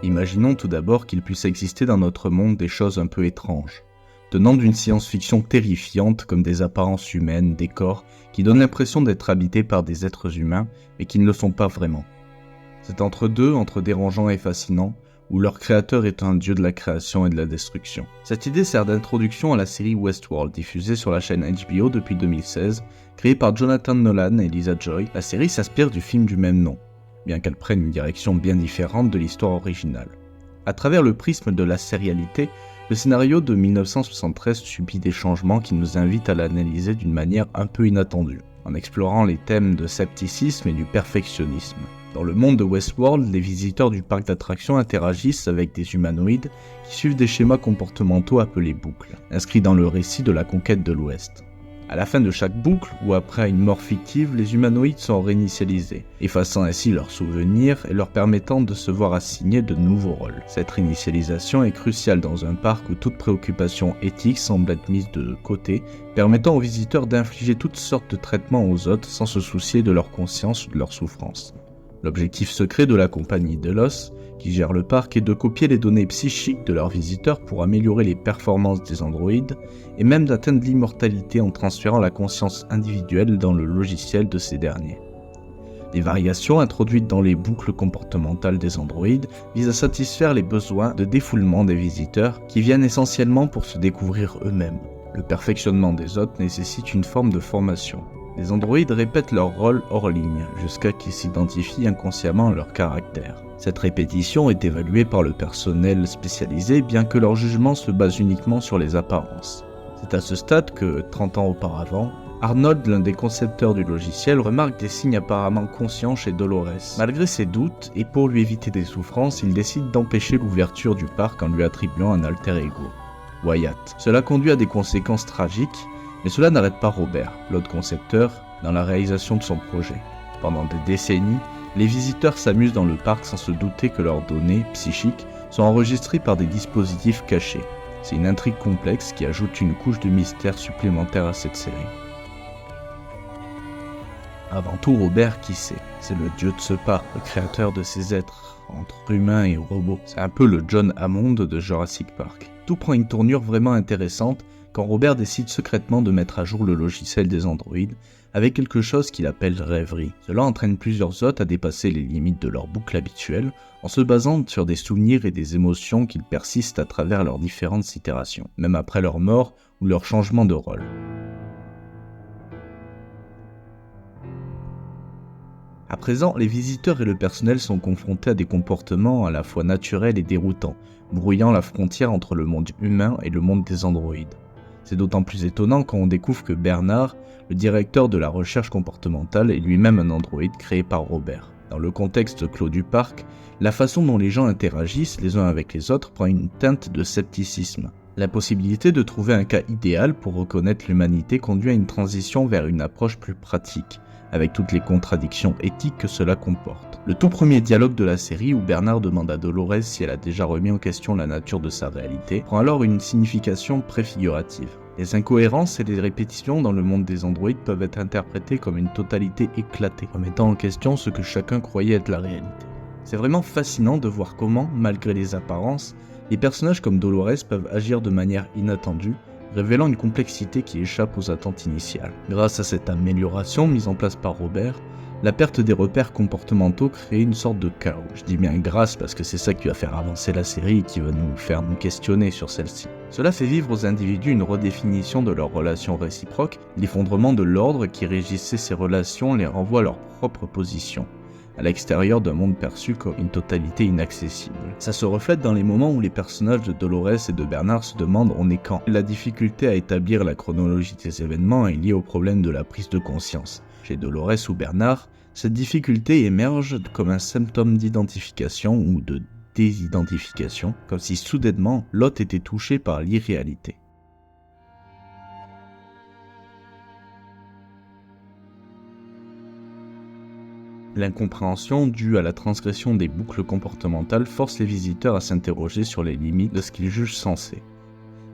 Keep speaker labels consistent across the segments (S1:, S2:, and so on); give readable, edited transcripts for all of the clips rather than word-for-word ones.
S1: Imaginons tout d'abord qu'il puisse exister dans notre monde des choses un peu étranges, tenant d'une science-fiction terrifiante comme des apparences humaines, des corps qui donnent l'impression d'être habités par des êtres humains mais qui ne le sont pas vraiment. C'est entre deux, entre dérangeant et fascinant, où leur créateur est un dieu de la création et de la destruction. Cette idée sert d'introduction à la série Westworld, diffusée sur la chaîne HBO depuis 2016, créée par Jonathan Nolan et Lisa Joy. La série s'inspire du film du même nom, bien qu'elle prenne une direction bien différente de l'histoire originale. À travers le prisme de la sérialité, le scénario de 1973 subit des changements qui nous invitent à l'analyser d'une manière un peu inattendue, en explorant les thèmes de scepticisme et du perfectionnisme. Dans le monde de Westworld, les visiteurs du parc d'attractions interagissent avec des humanoïdes qui suivent des schémas comportementaux appelés boucles, inscrits dans le récit de la conquête de l'Ouest. À la fin de chaque boucle, ou après une mort fictive, les humanoïdes sont réinitialisés, effaçant ainsi leurs souvenirs et leur permettant de se voir assigner de nouveaux rôles. Cette réinitialisation est cruciale dans un parc où toute préoccupation éthique semble être mise de côté, permettant aux visiteurs d'infliger toutes sortes de traitements aux hôtes sans se soucier de leur conscience ou de leur souffrance. L'objectif secret de la compagnie Delos, qui gère le parc, est de copier les données psychiques de leurs visiteurs pour améliorer les performances des androïdes et même d'atteindre l'immortalité en transférant la conscience individuelle dans le logiciel de ces derniers. Les variations introduites dans les boucles comportementales des androïdes visent à satisfaire les besoins de défoulement des visiteurs qui viennent essentiellement pour se découvrir eux-mêmes. Le perfectionnement des hôtes nécessite une forme de formation. Les androïdes répètent leur rôle hors ligne, jusqu'à qu'ils s'identifient inconsciemment à leur caractère. Cette répétition est évaluée par le personnel spécialisé, bien que leur jugement se base uniquement sur les apparences. C'est à ce stade que, 30 ans auparavant, Arnold, l'un des concepteurs du logiciel, remarque des signes apparemment conscients chez Dolores. Malgré ses doutes, et pour lui éviter des souffrances, il décide d'empêcher l'ouverture du parc en lui attribuant un alter ego, Wyatt. Cela conduit à des conséquences tragiques, mais cela n'arrête pas Robert, l'autre concepteur, dans la réalisation de son projet. Pendant des décennies, les visiteurs s'amusent dans le parc sans se douter que leurs données psychiques sont enregistrées par des dispositifs cachés. C'est une intrigue complexe qui ajoute une couche de mystère supplémentaire à cette série. Avant tout, Robert, qui c'est ? C'est le dieu de ce parc, le créateur de ces êtres, entre humains et robots. C'est un peu le John Hammond de Jurassic Park. Tout prend une tournure vraiment intéressante quand Robert décide secrètement de mettre à jour le logiciel des androïdes avec quelque chose qu'il appelle rêverie. Cela entraîne plusieurs hôtes à dépasser les limites de leur boucle habituelle en se basant sur des souvenirs et des émotions qu'ils persistent à travers leurs différentes itérations, même après leur mort ou leur changement de rôle. À présent, les visiteurs et le personnel sont confrontés à des comportements à la fois naturels et déroutants, brouillant la frontière entre le monde humain et le monde des androïdes. C'est d'autant plus étonnant quand on découvre que Bernard, le directeur de la recherche comportementale, est lui-même un androïde créé par Robert. Dans le contexte clos du parc, la façon dont les gens interagissent les uns avec les autres prend une teinte de scepticisme. L'impossibilité de trouver un cas idéal pour reconnaître l'humanité conduit à une transition vers une approche plus pratique, avec toutes les contradictions éthiques que cela comporte. Le tout premier dialogue de la série, où Bernard demande à Dolores si elle a déjà remis en question la nature de sa réalité, prend alors une signification préfigurative. Les incohérences et les répétitions dans le monde des androïdes peuvent être interprétées comme une totalité éclatée, remettant en question ce que chacun croyait être la réalité. C'est vraiment fascinant de voir comment, malgré les apparences, les personnages comme Dolores peuvent agir de manière inattendue, révélant une complexité qui échappe aux attentes initiales. Grâce à cette amélioration mise en place par Robert, la perte des repères comportementaux crée une sorte de chaos. Je dis bien grâce parce que c'est ça qui va faire avancer la série et qui va nous faire nous questionner sur celle-ci. Cela fait vivre aux individus une redéfinition de leurs relations réciproques, l'effondrement de l'ordre qui régissait ces relations les renvoie à leur propre position, à l'extérieur d'un monde perçu comme une totalité inaccessible. Ça se reflète dans les moments où les personnages de Dolores et de Bernard se demandent on est quand. La difficulté à établir la chronologie des événements est liée au problème de la prise de conscience. Chez Dolores ou Bernard, cette difficulté émerge comme un symptôme d'identification ou de désidentification, comme si soudainement l'hôte était touché par l'irréalité. L'incompréhension due à la transgression des boucles comportementales force les visiteurs à s'interroger sur les limites de ce qu'ils jugent sensé.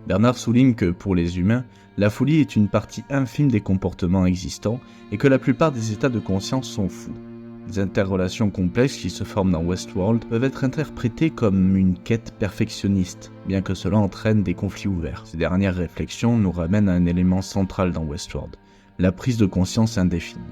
S1: Bernard souligne que, pour les humains, la folie est une partie infime des comportements existants et que la plupart des états de conscience sont fous. Les interrelations complexes qui se forment dans Westworld peuvent être interprétées comme une quête perfectionniste, bien que cela entraîne des conflits ouverts. Ces dernières réflexions nous ramènent à un élément central dans Westworld, la prise de conscience indéfinie.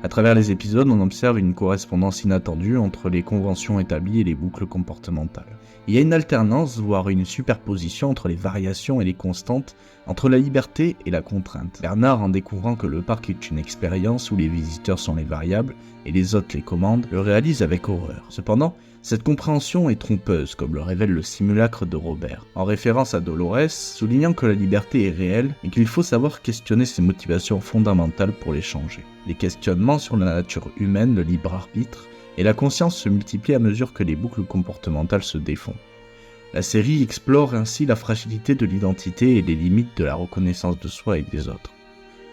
S1: À travers les épisodes, on observe une correspondance inattendue entre les conventions établies et les boucles comportementales. Il y a une alternance, voire une superposition entre les variations et les constantes, entre la liberté et la contrainte. Bernard, en découvrant que le parc est une expérience où les visiteurs sont les variables et les hôtes les commandent, le réalise avec horreur. Cependant, cette compréhension est trompeuse, comme le révèle le simulacre de Robert, en référence à Dolores, soulignant que la liberté est réelle et qu'il faut savoir questionner ses motivations fondamentales pour les changer. Les questionnements sur la nature humaine, le libre arbitre et la conscience se multiplient à mesure que les boucles comportementales se défont. La série explore ainsi la fragilité de l'identité et les limites de la reconnaissance de soi et des autres.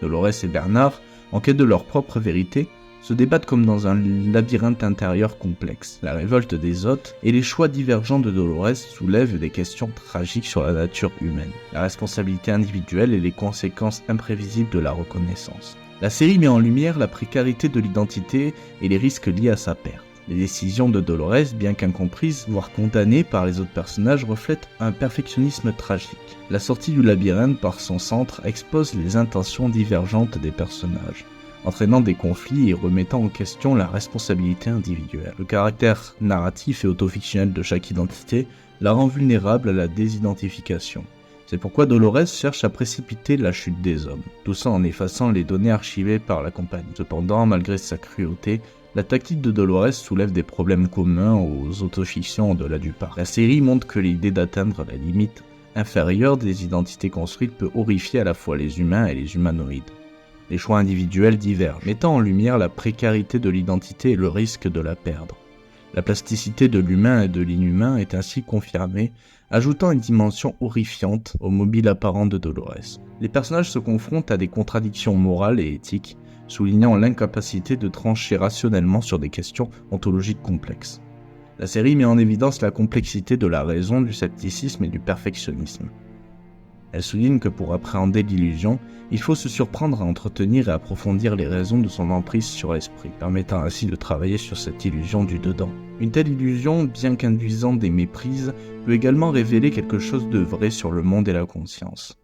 S1: Dolores et Bernard, en quête de leur propre vérité, se débattent comme dans un labyrinthe intérieur complexe. La révolte des hôtes et les choix divergents de Dolores soulèvent des questions tragiques sur la nature humaine, la responsabilité individuelle et les conséquences imprévisibles de la reconnaissance. La série met en lumière la précarité de l'identité et les risques liés à sa perte. Les décisions de Dolores, bien qu'incomprises, voire condamnées par les autres personnages, reflètent un perfectionnisme tragique. La sortie du labyrinthe par son centre expose les intentions divergentes des personnages, entraînant des conflits et remettant en question la responsabilité individuelle. Le caractère narratif et autofictionnel de chaque identité la rend vulnérable à la désidentification. C'est pourquoi Dolores cherche à précipiter la chute des hommes, tout ça en effaçant les données archivées par la compagnie. Cependant, malgré sa cruauté, la tactique de Dolores soulève des problèmes communs aux autofictions au-delà du parc. La série montre que l'idée d'atteindre la limite inférieure des identités construites peut horrifier à la fois les humains et les humanoïdes. Les choix individuels divergent, mettant en lumière la précarité de l'identité et le risque de la perdre. La plasticité de l'humain et de l'inhumain est ainsi confirmée, ajoutant une dimension horrifiante au mobile apparent de Dolores. Les personnages se confrontent à des contradictions morales et éthiques, soulignant l'incapacité de trancher rationnellement sur des questions ontologiques complexes. La série met en évidence la complexité de la raison, du scepticisme et du perfectionnisme. Elle souligne que pour appréhender l'illusion, il faut se surprendre à entretenir et approfondir les raisons de son emprise sur l'esprit, permettant ainsi de travailler sur cette illusion du dedans. Une telle illusion, bien qu'induisant des méprises, peut également révéler quelque chose de vrai sur le monde et la conscience.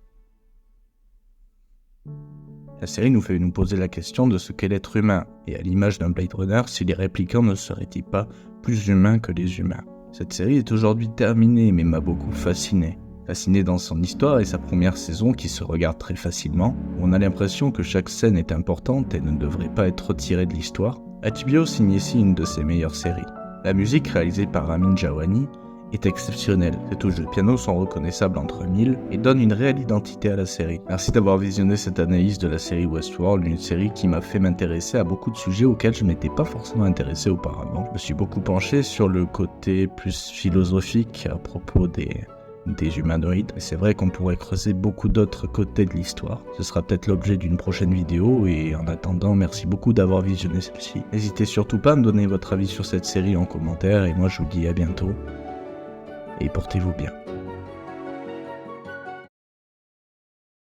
S1: La série nous fait nous poser la question de ce qu'est l'être humain, et à l'image d'un Blade Runner, si les réplicants ne seraient-ils pas plus humains que les humains. Cette série est aujourd'hui terminée, mais m'a beaucoup fasciné. Fasciné dans son histoire et sa première saison qui se regarde très facilement, où on a l'impression que chaque scène est importante et ne devrait pas être retirée de l'histoire, HBO signe ici une de ses meilleures séries. La musique réalisée par Ramin Djawadi est exceptionnelle. Ses touches de piano sont reconnaissables entre mille et donnent une réelle identité à la série. Merci d'avoir visionné cette analyse de la série Westworld, une série qui m'a fait m'intéresser à beaucoup de sujets auxquels je m'étais pas forcément intéressé auparavant. Je me suis beaucoup penché sur le côté plus philosophique à propos des humanoïdes. Et c'est vrai qu'on pourrait creuser beaucoup d'autres côtés de l'histoire. Ce sera peut-être l'objet d'une prochaine vidéo et en attendant, merci beaucoup d'avoir visionné celle-ci. N'hésitez surtout pas à me donner votre avis sur cette série en commentaire et moi je vous dis à bientôt et portez-vous bien.